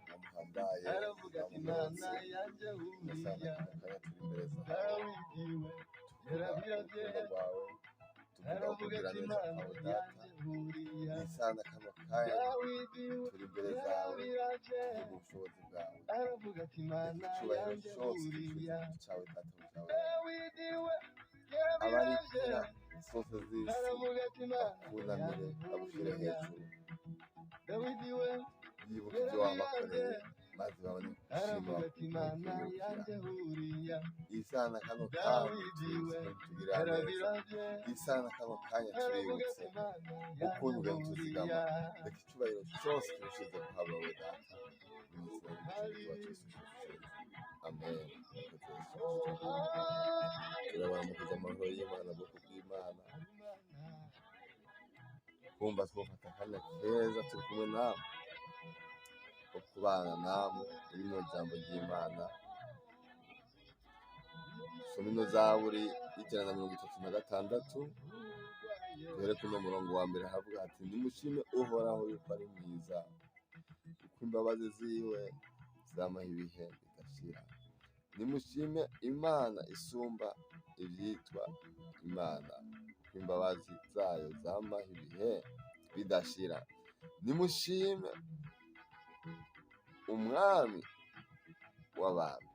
namuhambaye namumutse ugasanga kanya turi imbere zawe tuvuga urukundo rwawe tuvuga kugira neza kwawe data nisana kano kanya turi imbere zawe tuvuga ubushobozi bwawe icyubahiro cyose cy'igihugu cyawe data bwawe abarikira zose z'isi bakunamire bagushyire hejuru yibuka ibyo wabakoreye maze babone gushima isana kano kanya tugira neza isana kano kanya tuributse ukuntu ugenda utuzigama reka icyubahiro cyose kirushize guhabwa wowe data mu izina ry'umukiza wacu Yesu Kristo amen. Turabamukiza amahoro y'Imana bwoko bw'Imana kumva twafata akanya keza turi kumwe nawe ko kubana namwe uri mu jambo ry'Imana soma ino zaburi y'ijana na 36 duhere kuno murongo wa mbere havuga ati nimushime uhoraho yuko ari mwiza kuko imbabazi ziwe zamaho ibihe bidashira. Nimushime Imana isumba ibyitwa Imana kuko imbabazi zayo zamaho ibihe bidashira. Nimushime umwami w'abantu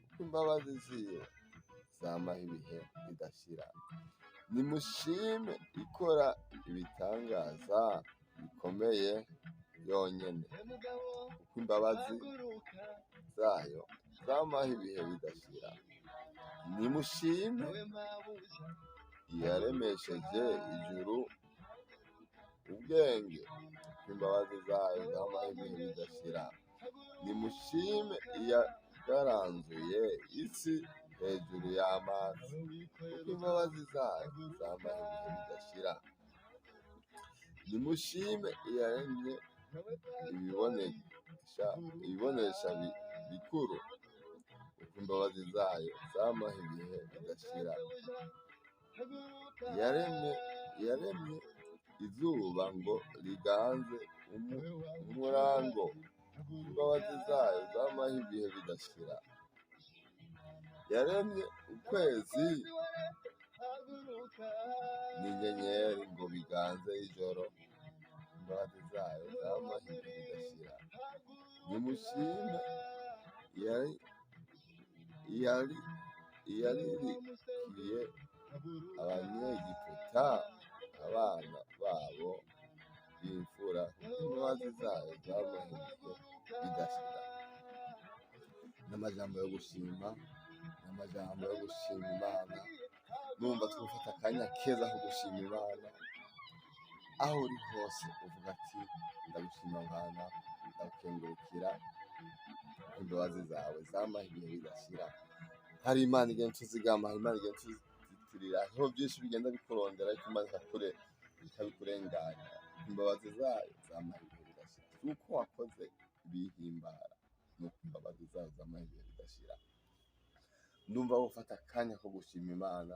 kuko imbabazi ziwe zamaho ibihe bidashira. Nimushime ikora ibitangaza bikomeye yonyene kuko imbabazi zayo zamaho ibihe bidashira. Nimushime iyaremesheje ijuru ubwenge kuko imbabazi zayo zamaho ibihe bidashira. Nimushime iyagaranzuye isi hejuru y'amazi kuko imbabazi zayo zamaho ibihe bidashira. Nimushime iyaremye ibibonesha bikuru kuko imbabazi zayo zamaho ibihe bidashira. Yaremye izuba ngo riganze umurango kuko imbabazi zayo zamaho ibihe bidashira. Yaremye ukwezi n'inyenyeri ngo biganze ijoro imbabazi zayo zamaho ibihe bidashira. Nimushime iyaririkiye abanyegiputa abana babo b'imfura kuko imbabazi zayo zamaho ibihe bidashira. N'amajambo yo gushima Imana numva twufata akanya keza ko gushima Imana aho uri hose uvuga ati ndagushima Mana ndagukengurukira imbabazi zawe zamaho ibihe bidashira. Hari Imana igenda tuzigama, hari Imana igenda tuzitirira, aho byinshi bigenda bikurondera ariko Imana ikabikurenganya. Imbabazi zayo zamaho ibihe bidashira. Uko wakoze bihimbara nuko imbabazi zayo zamaho ibihe bidashira. Ndumva ufata akanya ko gushima Imana,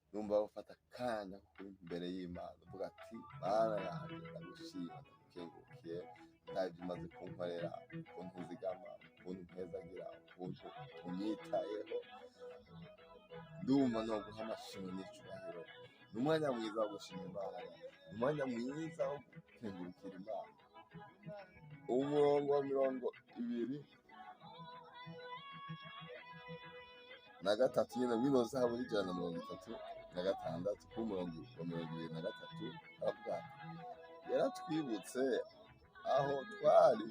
ndumva ufata akanya ko kuri imbere y'Imana uvuga ati Mana yanjye ndagushima ndagukengurukiye ndabyo umaze kunkorera, ukuntu uzigama, ukuntu mpezagira, ukuntu unyitayeho. Ndumva no guha amashimwe n'icyubahiro. Ni umwanya mwiza wo gushima Imana, ni umwanya mwiza wo gukengurukira Imana. Umurongo wa 23 nyine w'ino zaburi y'ijana na 36 ku murongo wa 23 avuga yaratwibutse aho twari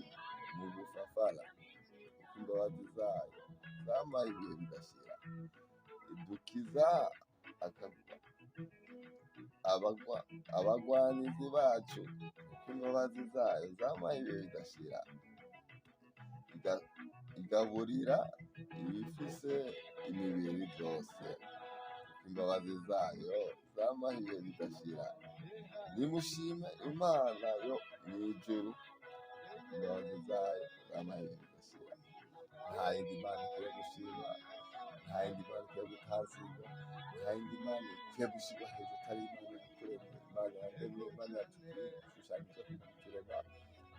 mu gufafara kuko imbabazi zayo zamaho ibihe bidashira. Idukiza abagwanizi bacu kuko imbabazi zayo zamaho ibihe bidashira. Igaburira ibifise imibiri byose kuko imbabazi zayo zamaho ibihe bidashira. Nimushime Imana yo mu ijuru imbabazi zayo zamaho ibihe bidashira. Nta yindi Mana ikwiye gushima, nta yindi Mana ikwiye gutazirwa, nta yindi Mana ikwiye gushyirwa hejuru atari Imana yaturemye, Imana yaremye, Imana yatugiriye igishushanyo cyo kuturema.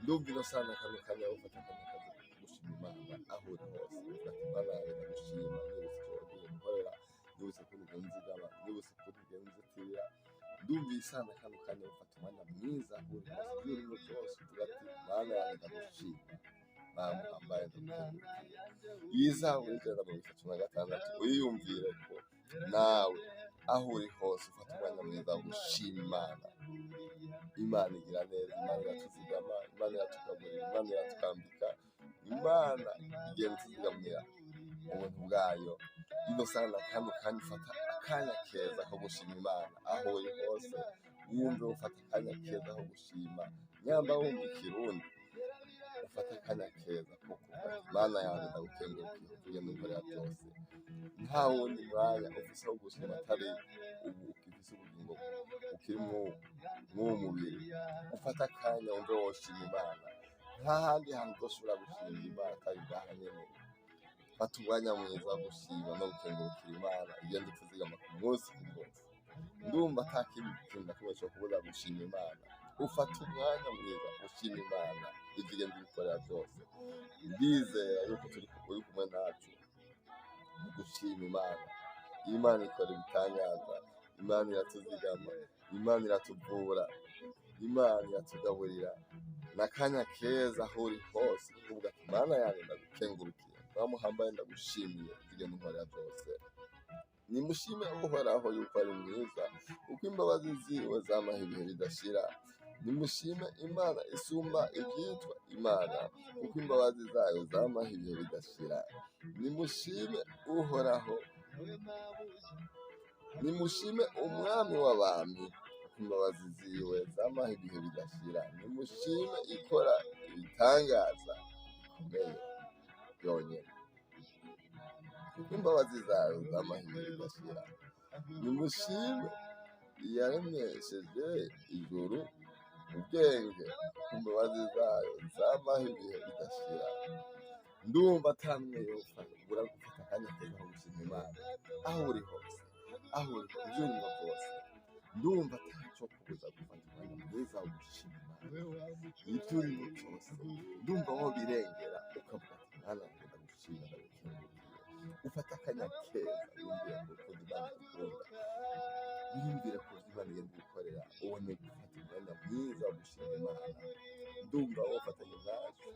ndumva ino sana kano kanya ufata akanya kaza gushima Imana aho uri hose ufata Imana yawe ndagushima nibutse icyo wagiye gukorera nibutse ko ugenzi nibutse ko ugenzitirira ndumva isana kano kanya ufata umwanya mwiza aho uri hose ibyo urimo byose uvuga ati Mana yawe ndagushima Mana ambaye ndagukengurukiye yizawe ijana na 36 uyiyumvire ko nawe aho uri hose ufata umwanya mwiza wo gushima Imana. Imana igira neza, Imana iratuzigama, Imana iratugaburira, Imana iratwambika, Imana igenda ituzigamira ubuntu bwayo. Ino sana kano kanya ufata akanya keza ko gushima Imana aho uri hose, wumve ufata akanya keza ko gushima, nyamba wumva ikirundi ufata akanya keza ko kuvuga Imana yanjye ndagukengurukiye ugenda unkorera byose. Nta wundi mwanya ufise wo gushima atari ubu ufise ubugingo ukiri mw'uwo mubiri, ufata akanya wumve woshima Imana. Nta handi hantu uzoshobora gushimira Imana atari ngaha nyene. Fata umwanya mwiza wo gushima no gukengurukira Imana igenda ituzigama ku munsi ku munsi. Ndumva ata kindi kintu na kimwe cokubuza gushima Imana. Ufata umwanya mwiza ushima Imana ivyo igenda ibikorera byose. Ndizera yuko uri kumwe nacu mu gushima Imana. Imana ikora ibitangaza, Imana iratuzigama, Imana iratuvura, Imana iratugaburira. N'akanya keza aho uri hose kuvuga ati Mana yanjye ndagukengurukiye, wamuhambaye ndagushimiye igenda unkorera byose. Nimushime Uhoraho yuko ari mwiza, kuko imbabazi ziwe zamaho ibihe bidashira. Nimushime Imana isumba ivyitwa Imana, kuko imbabazi zayo zamaho ibihe bidashira. Nimushime Uhoraho, nimushime Umwami w'abami, kuko imbabazi ziwe zamaho ibihe bidashira. Nimushime ikora ibitangaza bikomeye byonyene, kuko imbabazi zayo zamaho ibihe bidashira. Nimushime iyaremesheje ijuru ubwenge, kuko imbabazi zayo zamaho ibihe bidashira. Ndumva atamwe yobura gufata akanya keza ko gushima Imana aho uri hose, aho uri ivyo urimo byose. Ndumva ataco kubuza gufata umwanya mwiza wo gushima Imana ivyo urimo byose. Ndumva aho birengera ukavuga ati Mana ndagushima ndagukengurukiye. Ufata akanya keza wiyumvire ko Imana igukunda, wiyumvire ko Imana igenda igukorera, ubone gufata umwanya mwiza wo gushima Imana. Ndumva wofatanya nacu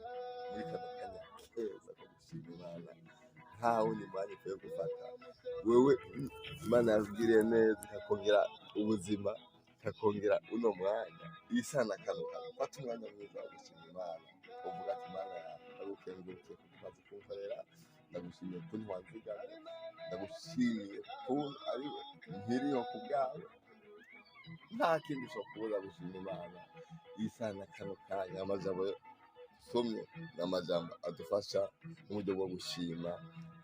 muri kano kanya keza ko gushima Imana. Nta wundi mwanya ukwiye gufata. Wewe Imana yakugiriye neza ikakongera ubuzima, ikakongera uno mwanya. Isana kano kanya fata umwanya mwiza wo gushima Imana, uvuga ati Mana yanjye ndagukengurukiye kuko umaze kunkorera, ndagushimiye ko ntiwanzigamye, ndagushimiye ko ari we nkiriho ku bwawe. Nta kindi cokubuza gushima Imana. Isana kano kanya amajambo somye n'amajambo adufasha mu buryo bwo gushima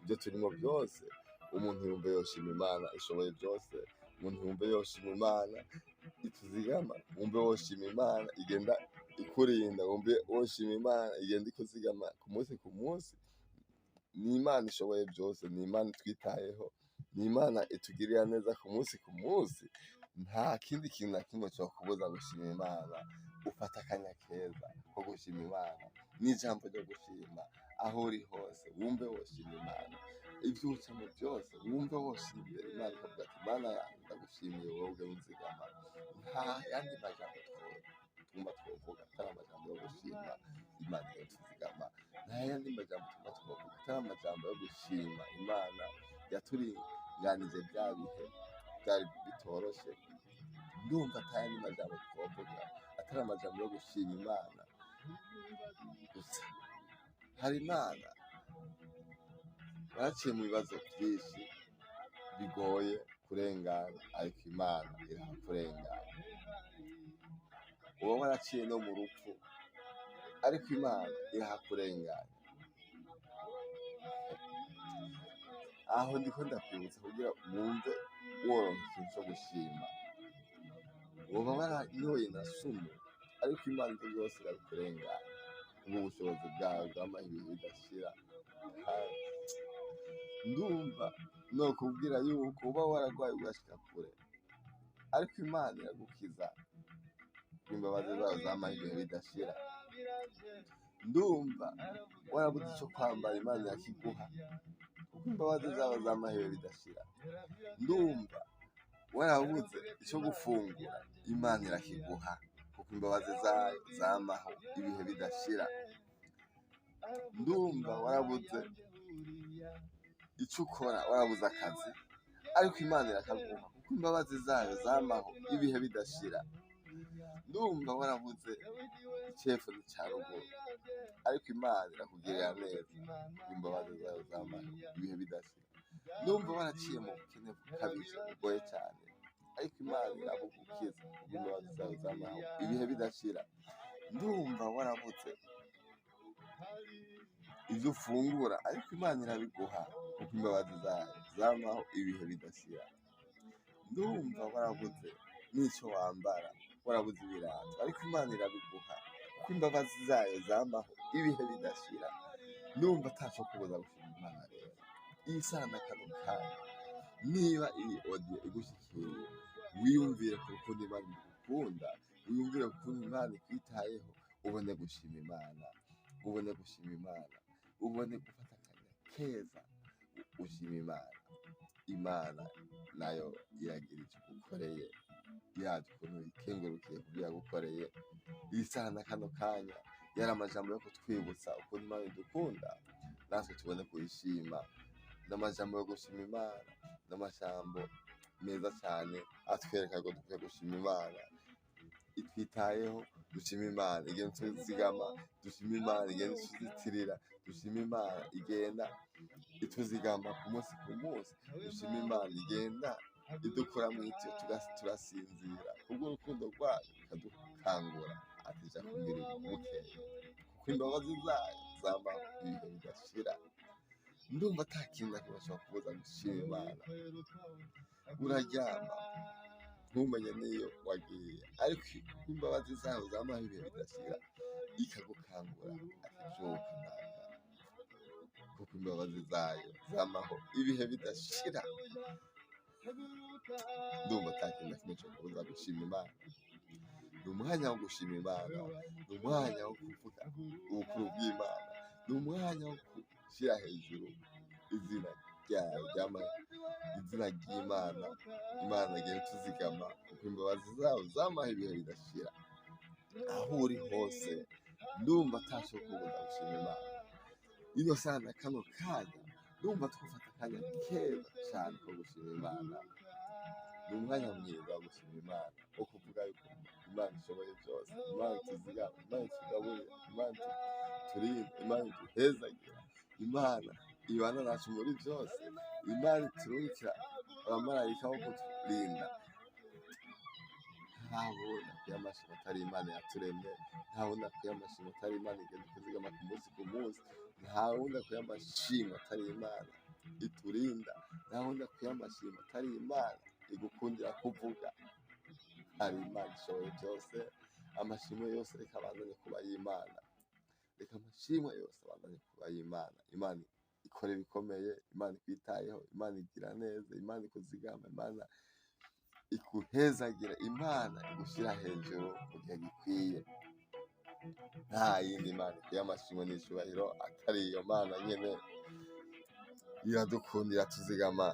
ibyo turimo byose. Umuntu yumve yoshima Imana ishoboye byose, umuntu yumve yoshima Imana ituzigama, wumve woshima Imana igenda ikurinda, wumve woshima Imana igenda ikuzigama ku munsi ku munsi. Ni Imana ishoboye byose, ni Imana itwitayeho, ni Imana itugirira neza ku munsi ku munsi. Nta kindi kintu na kimwe cokubuza gushima Imana. Ufata akanya keza ko gushima Imana n'ijambo ryo gushima aho uri hose, wumve woshima Imana ivyo ucamo byose, wumve woshimira Imana ukavuga ati Mana yanjye ndagushimiye wowe unzigama. Nta yandi majambo twumva twovuga atari amajambo yo gushima Imana yatuzigama. Nta yandi majambo twumva twovuga atari amajambo yo gushima Imana yaturinganije bya bihe byari bitoroshe. Ndumva atayandi majambo twovuga atari amajambo yo gushima Imana gusa. Hari Imana baraciye mu bibazo byinshi bigoye kurengana, ariko Imana irakurengana. Uba waraciye no mu rupfu, ariko Imana irakurengana. Aho ndiko ndakwibutsa kugira wumve woronka ikintu co gushima. Woba waranyoye na sumu, ariko Imana ivyo byose irabikurengana. Ubwo bushobozi bwawe bwamaho ibihe bidashira. Ndumva nokubwira yuko uba waragwaye ugashika kure, ariko Imana iragukiza, imbabazi zayo zamaho ibihe bidashira. ndumva warabuze icyo kwambara Imana irakiguha kuko imbabazi zawe z'amahebe bidashira. Ndumva warabuze icyo gufungura Imana irakiguha kuko imbabazi zayo zamaho ibihe bidashira. Ndumva warabuze icyo ukora, warabuze akazi ariko Imana irakaguha kuko imbabazi zayo zamaho ibihe bidashira. Ndumva warabuze icyepfo n'icya ruguru ariko Imana irakugirira neza kuko imbabazi zayo zamaho ibihe bidashira. Ndumva waraciye mu bukene bukabije bugoye cyane ariko Imana irabugukiza kuko imbabazi zayo zamaho ibihe bidashira. Ndumva warabuze ibyo ufungura ariko Imana irabiguha kuko imbabazi zayo zamaho ibihe bidashira. Ndumva warabuze n'icyo wambara, warabuze ibirato ariko Imana irabiguha kuko imbabazi zayo zamaho ibihe bidashira. Ndumva atacyo kubuza gushima Imana rero. Iyi saha n'akantu kayo, niba iyi audio igushyikiriye, wiyumvire ku rukundo Imana igukunda, wiyumvire ku rukundo Imana ikwitayeho, ubone gushima Imana, ubone gushima Imana, ubone gufata akanya keza ushima Imana. Imana nayo iragira icyo igukoreye, yaje ukuntu ikengurukiye kubyo yagukoreye. Iyi saha n'akano kanya yari amajambo yo kutwibutsa ukuntu Imana idukunda, natwe tubone kuyishima. N'amajambo yo gushima Imana, n'amajambo meza cyane atwereka ko dukwiye gushima Imana itwitayeho. Dushima Imana igenda ituzigama, dushima Imana igenda ituzitirira, dushima Imana igenda ituzigama ku munsi ku munsi, dushima Imana igenda idukura mu icyo turasinzira kubw'urukundo rwayo ikadukangura atija kugira ubukeye kuko imbabazi zayo zamaho ibihe bidashira. Ndumva ata kintu na kimwe gishobora kubuza gushima Imana. Uraryama ntumenye n'iyo wagiye ariko imbabazi zayo zamaho ibihe bidashira ikagukangura akibyuka nawe kuko imbabazi zayo zamaho ibihe bidashira. Ndumva ata kintu na kimwe gishobora kubuza gushima Imana. Ni umwanya wo gushima Imana, ni umwanya wo kuvuga ubukuru bw'Imana, ni umwanya wo gushyira hejuru izina ryayo izina ry'Imana. Imana igenda ituzigama kuko imbabazi zayo zamaho ibihe bidashira. Aho uri hose ndumva atacyo kubuza gushima Imana. Ino saha na kano kanya ndumva twafata akanya keza cyane ko gushima Imana. Ni umwanya mwiza wo gushima Imana, wo kuvuga yuko Imana ishoboye byose, Imana ituzigama, Imana itugaburira, Imana iturinda, Imana iduhezagira, Imana ibana nacu muri byose, Imana iturungikira abamarayika bo kuturinda. Ntabona akwiye amashimwe atari Imana yaturemye, ntabona akwiye amashimwe atari Imana igenda ituzigama ku munsi ku munsi, ntabona akwiye amashimwe atari Imana iturinda, ntabona akwiye amashimwe atari Imana igukundira kuvuga. Hari Imana ishoboye byose, amashimwe yose reka abandanye kuba y'Imana, reka amashimwe yose abandanye kuba y'Imana. Imana ikora ibikomeye, Imana ikwitayeho, Imana igira neza, Imana ikuzigama, Imana ikuhezagira, Imana igushyira hejuru mu gihe gikwiye. Nta yindi Mana ikwiye amashimwe n'icyubahiro atari iyo Mana nyine iradukunda, iratuzigama.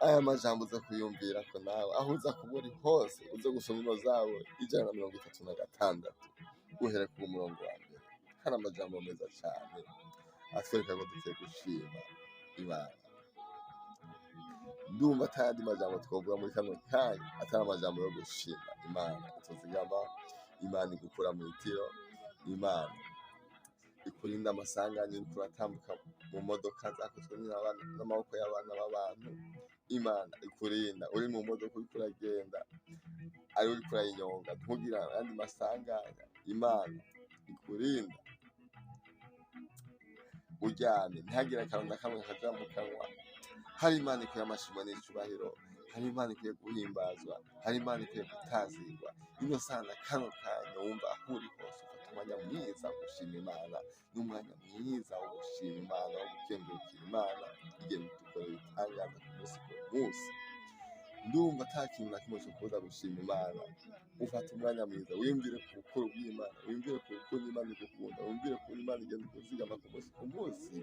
Aya majambo uza kuyumvira ko nawe aho uza kuba uri hose uze gusoma ino zawe 136 uhere ku murongo wa mbere. Hari amajambo meza cyane atwereka ko dukwiye gushima Imana. Ndumva atandi majambo twavuga muri kano kanya atari amajambo yo gushima Imana ituzigama, Imana igukura mu itiro, Imana ikurinda amasanganya uriko uratambuka mu modoka zakozwe n'amaboko y'abana b'abantu. Imana ikurinda uri mu modoka uriko uragenda, ari uriko urayinyonga ntugira ayandi masanganya. Imana ikurinda uryamye ntihagire akantu na kamwe kaja mu kanwa. Hari Imana ikwiye amashimwe n'icyubahiro, hari Imana ikwiye guhimbazwa, hari Imana ikwiye gutazirwa. Ino saha na kano kanya wumva aho uri hose ufata umwanya mwiza wo gushima Imana, n'umwanya mwiza wo gushima Imana, wo gukengurukira Imana igenda idukora ibitangaza ku munsi ku munsi. ndumva ata kintu na kimwe cyo kuza gushima Imana. Ufata umwanya mwiza wiyumvire ku bukuru bw'Imana, wiyumvire ku rukundo Imana igukunda, wiyumvire ku Imana igenda ikuzigama ku munsi ku munsi,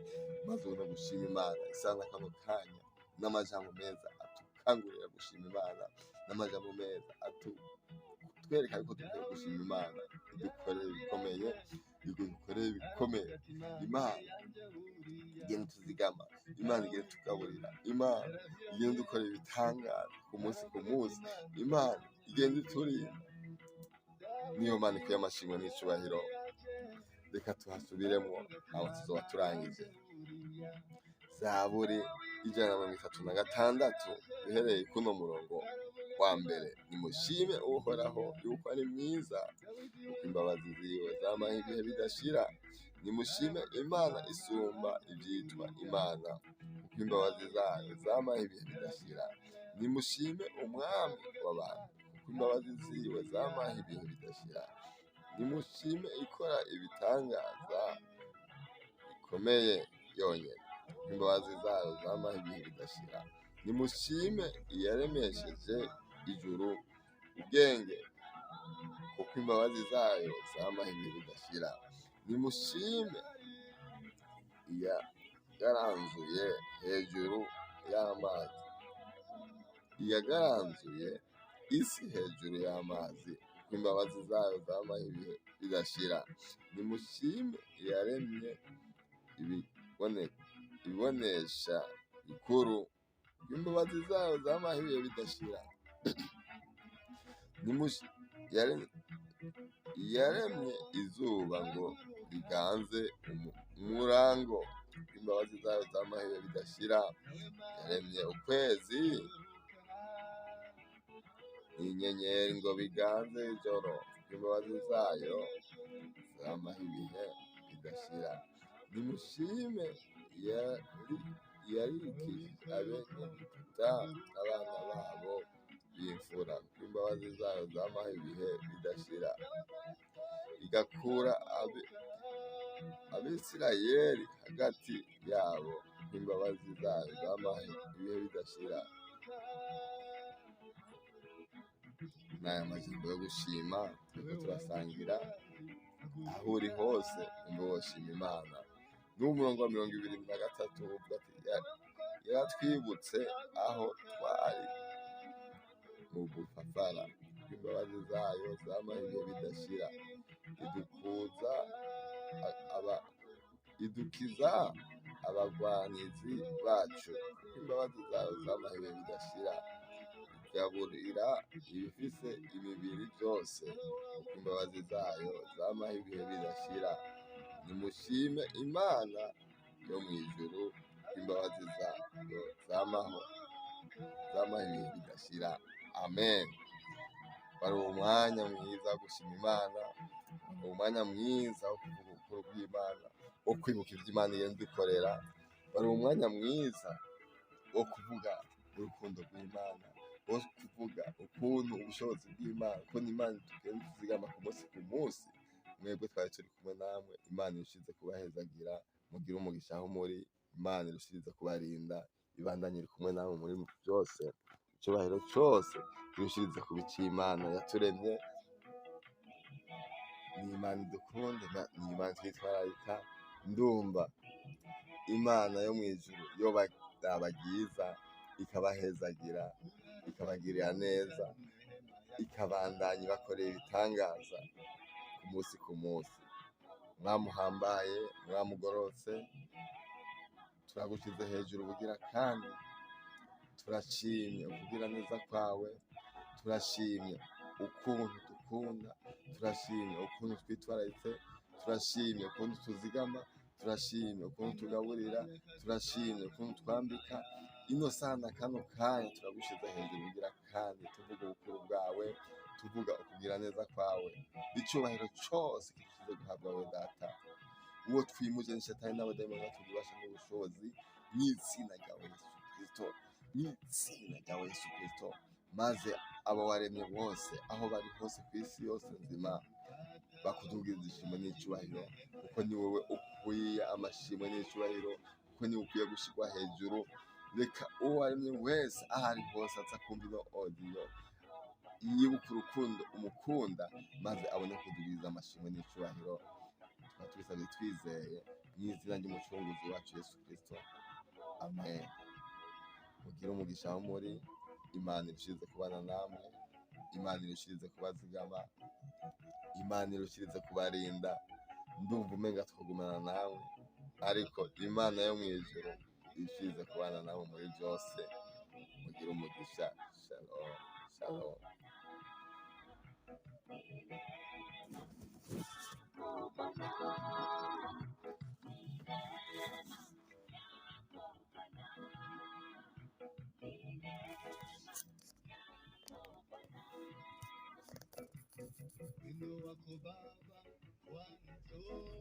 maze ubone gushima Imana isana kano kanya n'amajambo meza atukangurira gushima Imana, n'amajambo meza twereka yuko dukwiye gushima Imana idukorera ibikomeye, idukorera ibikomeye. Imana igenda ituzigama, Imana igenda itugaburira, Imana igenda idukorera ibitangaza ku munsi ku munsi, Imana igenda iturinda. Niyo Mana ikwiye amashimwe n'icubahiro. Reka tuhasubiremo aho tuzoba turangije. Zaburi 136 uhereye kuno murongo wa mbere. Nimushime Uhoraho yuko ari mwiza, kuko imbabazi ziwe zamaho ibihe bidashira. Nimushime Imana isumba ibyitwa Imana, kuko imbabazi zayo zamaho ibihe bidashira. Nimushime Umwami w'abantu, kuko imbabazi ziwe zamaho ibihe bidashira. Nimushime ikora ibitangaza bikomeye yonyine, kuko imbabazi zayo zamaho ibihe bidashira. Nimushime iyaremesheje ijuru ubwenge, kuko imbabazi zayo zamaho ibihe bidashira. Nimushime iyagaranzuye hejuru y'amazi, iyagaranzuye isi hejuru y'amazi, kuko imbabazi zayo zamaho ibihe bidashira. Nimushime iyaremye ibibonesha bikuru, kuko imbabazi zayo zamaho ibihe bidashira. Yaremye izuba ngo riganze umurango, kuko imbabazi zayo zamaho ibihe bidashira. Yaremye ukwezi n'inyenyeri ngo biganze ijoro, kuko imbabazi zayo zamaho ibihe bidashira. Nimushime yarikije Abegiputa abana babo b'imfura, kuko imbabazi zayo zamaho ibihe bidashira. Igakura Abisirayeli hagati yabo, kuko imbabazi zayo zamaho ibihe bidashira. N'aya majambo yo gushima turiko turasangira, aho uri hose umbe woshima Imana. N'umurongo wa 23 uvuga ati yaratwibutse aho twari mu bufafara, kuko imbabazi zayo zamaho ibihe bidashira. Idukiza abagwanizi bacu, kuko imbabazi zayo zamaho ibihe bidashira. Igaburira ibifise imibiri byose, kuko imbabazi zayo zamaho ibihe bidashira. Nimushime Imana yo mu ijuru, kuko imbabazi zayo zamaho ibihe bidashira. Amen. Wari umwanya mwiza wo gushima Imana, umwanya mwiza wo kuvuga ubukuru bw'Imana, wo kwibuka ibyo Imana igenda idukorera. Wari umwanya mwiza wo kuvuga urukundo rw'Imana, wo kuvuga ukuntu ubushobozi bw'Imana, ukuntu Imana itugenda ituzigama ku munsi ku munsi. Mwebwe twari turi kumwe namwe, Imana irushize kubahezagira, mugire umugisha aho muri. Imana irushize kubarinda, ibandanye iri kumwe namwe muri byose. Icyubahiro cyose irushize kubica Imana yaturemye. Ni Imana idukunda, ni Imana twitwararika. Ndumva Imana yo mu ijuru yo bagiza, ikabahezagira, ikabagirira neza, ikabandanya ibakorera ibitangaza ku munsi ku munsi. Mwamuhambaye, mwamugororotse, turagushyize hejuru bugira kandi turashimye ukugira neza kwawe, turashimye ukuntu dukunda, turashimye ukuntu twitwararitse, turashimye ukuntu tuzigama, turashimye ukuntu tugaburira, turashimye ukuntu twambika. Ino sana kano kanya turagushyize hejuru bugira kandi tuvuga ubukuru bwawe, tuvuga ukugira neza kwawe. Icyubahiro cyose kigiye guhabwa wowe Data, uwo twimuje ni Shetani n'abadayimoni batubasha n'ubushobozi, mu izina ryawe Yesu Kristo, mu izina ryawe Yesu Kristo. Maze abo waremye bose aho bari hose ku isi yose nzima bakudugiriza ishimwe n'icyubahiro, kuko ni wowe ukwiye amashimwe n'icyubahiro, kuko ni ukwiye gushyirwa hejuru. reka uwo ari wese aho ari hose aza kumva ino audio yibuka urukundo umukunda, maze abone kugirira amashimwe n'icubahiro. Tukaba tubisabye twizeye mu izina ry'umucunguzi wacu Yesu Kristo, amen. Mugire umugisha aho muri, Imana irushirize kubana namwe, Imana irushirize kubazigama, Imana irushirize kubarinda. Ndumva umenga twagumana nawe, ariko Imana yo mw'ijuru irushirize kubana nawe muri byose. Mugire umugisha. Shalom, shalom. Wino wako Baba wanitoa